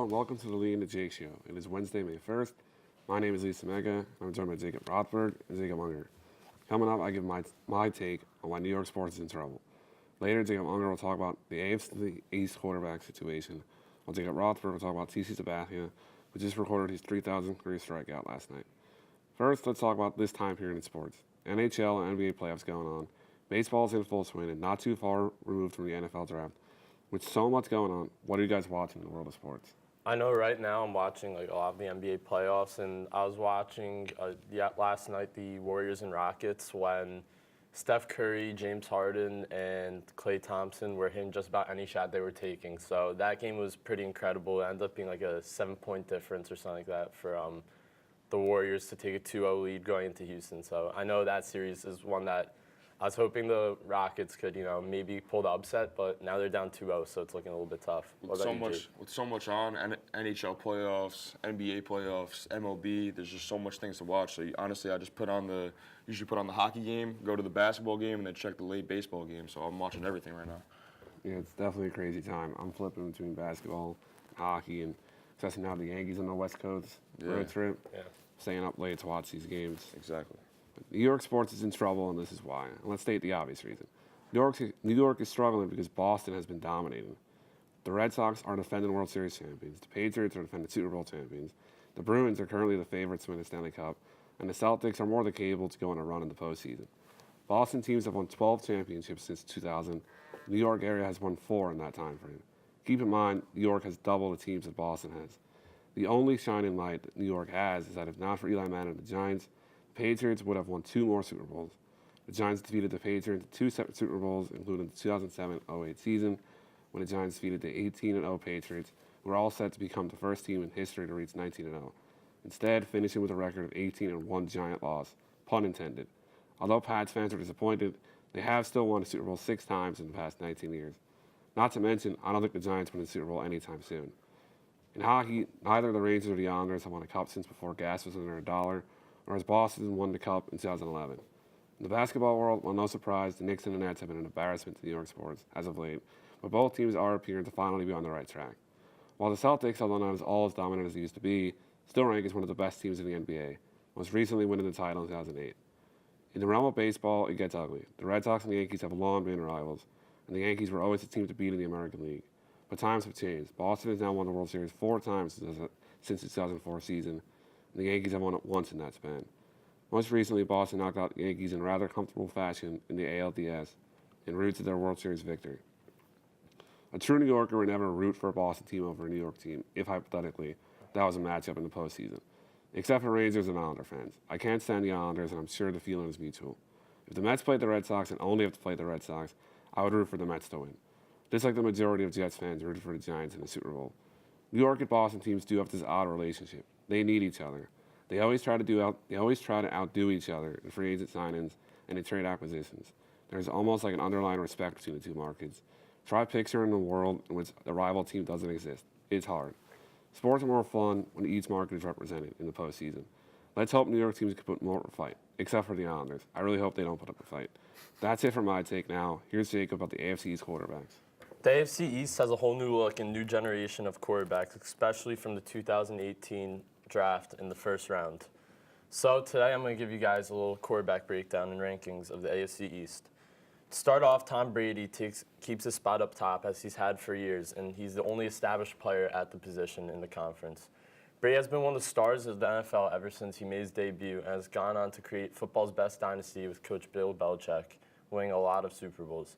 and welcome to the Lee and the Jake Show. It is Wednesday, May 1st. My name is Lisa Mega, and I'm joined by Jacob Rothberg and Jacob Unger. Coming up, I give my take on why New York sports is in trouble. Later, Jacob Unger will talk about the AFC East quarterback situation, while Jacob Rothberg will talk about TC Sabathia, who just recorded his 3,000th career strikeout last night. First, let's talk about this time period in sports. NHL and NBA playoffs going on. Baseball's in full swing and not too far removed from the NFL draft. With so much going on, what are you guys watching in the world of sports? I know right now I'm watching a lot of the NBA playoffs, and I was watching last night the Warriors and Rockets when Steph Curry, James Harden, and Klay Thompson were hitting just about any shot they were taking. So that game was pretty incredible. It ended up being like a 7-point difference or something like that for the Warriors to take a 2-0 lead going into Houston. So I know that series is one that I was hoping the Rockets could, maybe pull the upset, but now they're down 2-0, so it's looking a little bit tough. With so much on, NHL playoffs, NBA playoffs, MLB, there's just so much things to watch. So honestly, I just usually put on the hockey game, go to the basketball game, and then check the late baseball game. So I'm watching everything right now. Yeah, it's definitely a crazy time. I'm flipping between basketball, hockey, and especially now the Yankees on the West Coast road trip. Yeah. Staying up late to watch these games. Exactly. New York sports is in trouble, and this is why. And let's state the obvious reason. New York is struggling because Boston has been dominating. The Red Sox are defending World Series champions. The Patriots are defending Super Bowl champions. The Bruins are currently the favorites to win the Stanley Cup. And the Celtics are more than capable to go on a run in the postseason. Boston teams have won 12 championships since 2000. The New York area has won 4 in that time frame. Keep in mind, New York has double the teams that Boston has. The only shining light that New York has is that if not for Eli Manning and the Giants, the Patriots would have won 2 more Super Bowls. The Giants defeated the Patriots in 2 separate Super Bowls, including the 2007-08 season, when the Giants defeated the 18-0 Patriots, who were all set to become the first team in history to reach 19-0. Instead, finishing with a record of 18-1 giant loss, pun intended. Although Pats fans are disappointed, they have still won a Super Bowl 6 times in the past 19 years. Not to mention, I don't think the Giants win the Super Bowl anytime soon. In hockey, neither the Rangers or the Islanders have won a cup since before gas was under $1, or has Boston won the cup in 2011. In the basketball world, well, no surprise, the Knicks and the Nets have been an embarrassment to New York sports as of late, but both teams are appearing to finally be on the right track. While the Celtics, although not as dominant as they used to be, still rank as one of the best teams in the NBA, most recently winning the title in 2008. In the realm of baseball, it gets ugly. The Red Sox and the Yankees have long been rivals, and the Yankees were always the team to beat in the American League. But times have changed. Boston has now won the World Series 4 times since the 2004 season, and the Yankees have won it once in that span. Most recently, Boston knocked out the Yankees in rather comfortable fashion in the ALDS, en route to their World Series victory. A true New Yorker would never root for a Boston team over a New York team, if hypothetically that was a matchup in the postseason. Except for Rangers and Islander fans. I can't stand the Islanders, and I'm sure the feeling is mutual. If the Mets played the Red Sox and only have to play the Red Sox, I would root for the Mets to win. Just like the majority of Jets fans rooted for the Giants in the Super Bowl. New York and Boston teams do have this odd relationship. They need each other. They always try to outdo each other in free agent signings and in trade acquisitions. There's almost like an underlying respect between the two markets. Try picturing a world in which the rival team doesn't exist. It's hard. Sports are more fun when each market is represented in the postseason. Let's hope New York teams can put more of a fight, except for the Islanders. I really hope they don't put up a fight. That's it for my take now. Here's Jacob about the AFC East quarterbacks. The AFC East has a whole new look and new generation of quarterbacks, especially from the 2018 draft in the first round. So today I'm going to give you guys a little quarterback breakdown and rankings of the AFC East. To start off, Tom Brady keeps his spot up top as he's had for years, and he's the only established player at the position in the conference. Brady has been one of the stars of the NFL ever since he made his debut and has gone on to create football's best dynasty with Coach Bill Belichick, winning a lot of Super Bowls.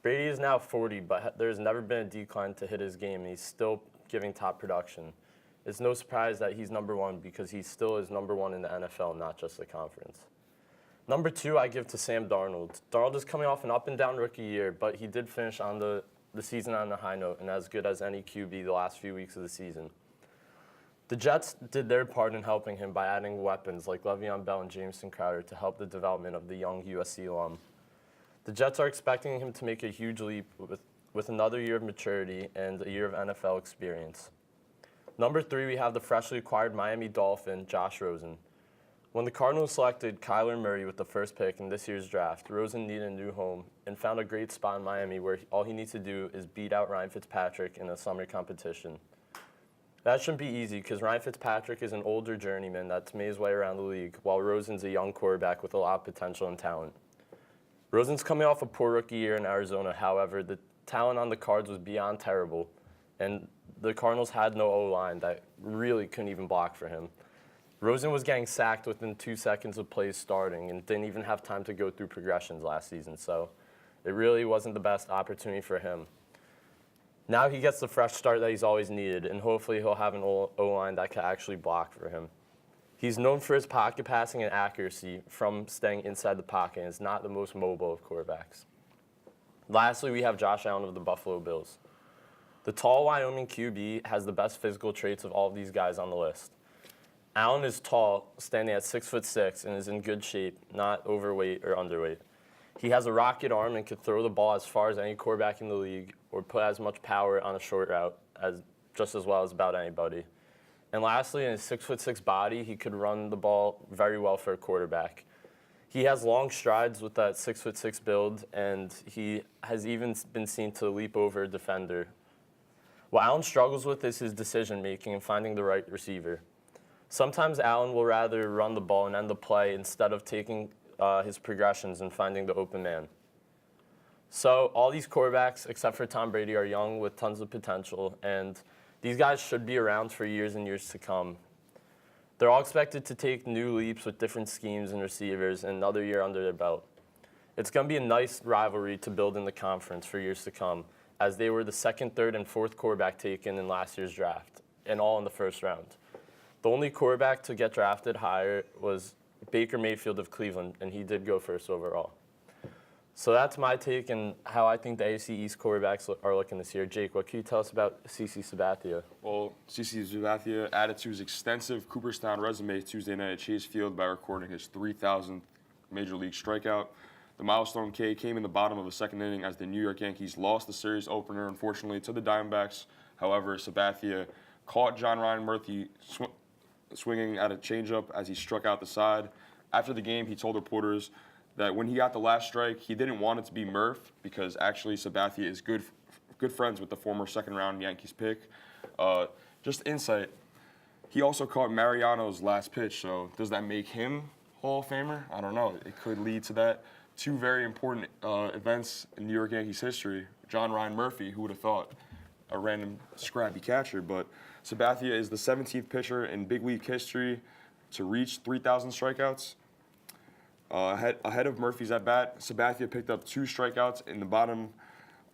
Brady is now 40, but there's never been a decline to hit his game, and he's still giving top production. It's no surprise that he's number 1 because he still is number 1 in the NFL, not just the conference. Number 2, I give to Sam Darnold. Darnold is coming off an up-and-down rookie year, but he did finish on the season on a high note and as good as any QB the last few weeks of the season. The Jets did their part in helping him by adding weapons like Le'Veon Bell and Jamison Crowder to help the development of the young USC alum. The Jets are expecting him to make a huge leap with another year of maturity and a year of NFL experience. Number 3, we have the freshly acquired Miami Dolphin, Josh Rosen. When the Cardinals selected Kyler Murray with the first pick in this year's draft, Rosen needed a new home and found a great spot in Miami where all he needs to do is beat out Ryan Fitzpatrick in a summer competition. That shouldn't be easy because Ryan Fitzpatrick is an older journeyman that's made his way around the league, while Rosen's a young quarterback with a lot of potential and talent. Rosen's coming off a poor rookie year in Arizona. However, the talent on the Cards was beyond terrible, and the Cardinals had no O-line that really couldn't even block for him. Rosen was getting sacked within 2 seconds of plays starting and didn't even have time to go through progressions last season, so it really wasn't the best opportunity for him. Now he gets the fresh start that he's always needed, and hopefully he'll have an O-line that can actually block for him. He's known for his pocket passing and accuracy from staying inside the pocket, and is not the most mobile of quarterbacks. Lastly, we have Josh Allen of the Buffalo Bills. The tall Wyoming QB has the best physical traits of all of these guys on the list. Allen is tall, standing at 6'6", and is in good shape, not overweight or underweight. He has a rocket arm and can throw the ball as far as any quarterback in the league, or put as much power on a short route just as well as about anybody. And lastly, in his 6'6" body, he could run the ball very well for a quarterback. He has long strides with that 6'6" build, and he has even been seen to leap over a defender. What Allen struggles with is his decision-making and finding the right receiver. Sometimes Allen will rather run the ball and end the play instead of taking his progressions and finding the open man. So all these quarterbacks, except for Tom Brady, are young with tons of potential, and these guys should be around for years and years to come. They're all expected to take new leaps with different schemes and receivers and another year under their belt. It's going to be a nice rivalry to build in the conference for years to come, as they were the second, third, and fourth quarterback taken in last year's draft, and all in the first round. The only quarterback to get drafted higher was Baker Mayfield of Cleveland, and he did go first overall. So that's my take and how I think the AFC East quarterbacks are looking this year. Jake, what can you tell us about CC Sabathia? Well, CC Sabathia added to his extensive Cooperstown resume Tuesday night at Chase Field by recording his 3,000th Major League strikeout. The milestone came in the bottom of the second inning as the New York Yankees lost the series opener, unfortunately, to the Diamondbacks. However, Sabathia caught John Ryan Murphy swinging at a changeup as he struck out the side. After the game, he told reporters that when he got the last strike, he didn't want it to be Murph because actually Sabathia is good friends with the former second-round Yankees pick. Just insight, he also caught Mariano's last pitch, so does that make him Hall of Famer? I don't know. It could lead to that. Two very important events in New York Yankees history. John Ryan Murphy, who would have thought, a random scrappy catcher, but Sabathia is the 17th pitcher in big league history to reach 3,000 strikeouts. Ahead of Murphy's at bat, Sabathia picked up 2 strikeouts in the bottom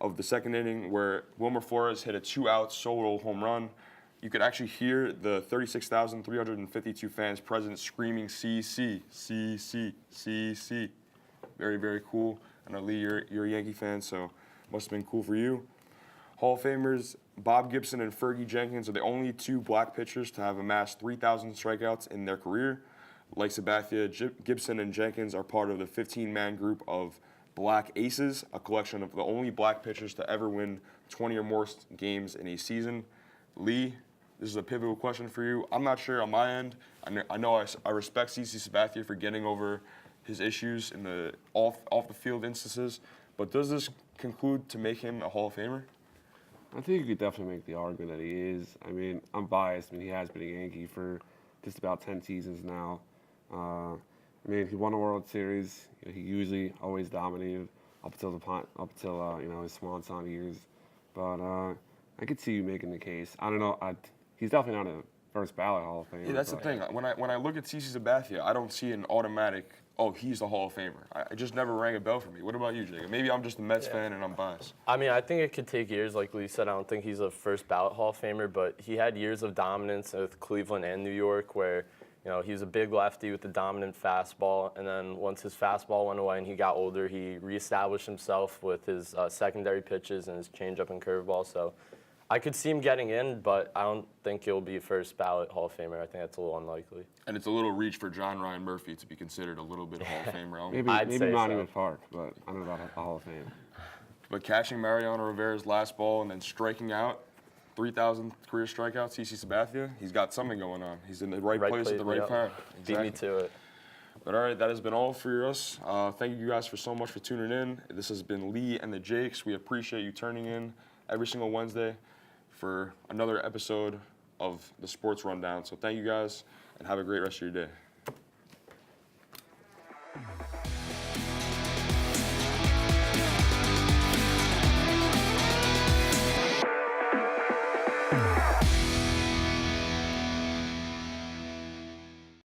of the second inning where Wilmer Flores hit a 2-out solo home run. You could actually hear the 36,352 fans present screaming CC, CC, CC. Very, very cool. I know, Lee, you're a Yankee fan, so must have been cool for you. Hall of Famers Bob Gibson and Fergie Jenkins are the only 2 black pitchers to have amassed 3,000 strikeouts in their career. Like Sabathia, Gibson and Jenkins are part of the 15-man group of Black Aces, a collection of the only black pitchers to ever win 20 or more games in a season. Lee, this is a pivotal question for you. I'm not sure on my end. I know I respect CC Sabathia for getting over his issues in the off-the-field instances, but does this conclude to make him a Hall of Famer? I think you could definitely make the argument that he is. I mean, I'm biased. I mean, he has been a Yankee for just about 10 seasons now. I mean, he won a World Series. You know, he usually always dominated up until his swan song years. But I could see you making the case. I don't know. He's definitely not a first ballot Hall of Famer. Yeah, that's the thing. When I look at CC Sabathia, I don't see an automatic, oh, he's the Hall of Famer. It just never rang a bell for me. What about you, Jacob? Maybe I'm just a Mets fan and I'm biased. I mean, I think it could take years. Like Lee said, I don't think he's a first ballot Hall of Famer, but he had years of dominance with Cleveland and New York where, you know, he was a big lefty with a dominant fastball, and then once his fastball went away and he got older, he reestablished himself with his secondary pitches and his changeup and curveball. So I could see him getting in, but I don't think he'll be first ballot Hall of Famer. I think that's a little unlikely. And it's a little reach for John Ryan Murphy to be considered a little bit of Hall of Fame realm. Maybe Monument Park, but I don't know about a Hall of Fame. But catching Mariano Rivera's last ball and then striking out, 3,000 career strikeouts, CC Sabathia, he's got something going on. He's in the right place at the right time. Beat me to it. But all right, that has been all for us. Thank you guys so much for tuning in. This has been Lee and the Jakes. We appreciate you turning in every single Wednesday for another episode of the sports rundown. So thank you guys, and have a great rest of your day.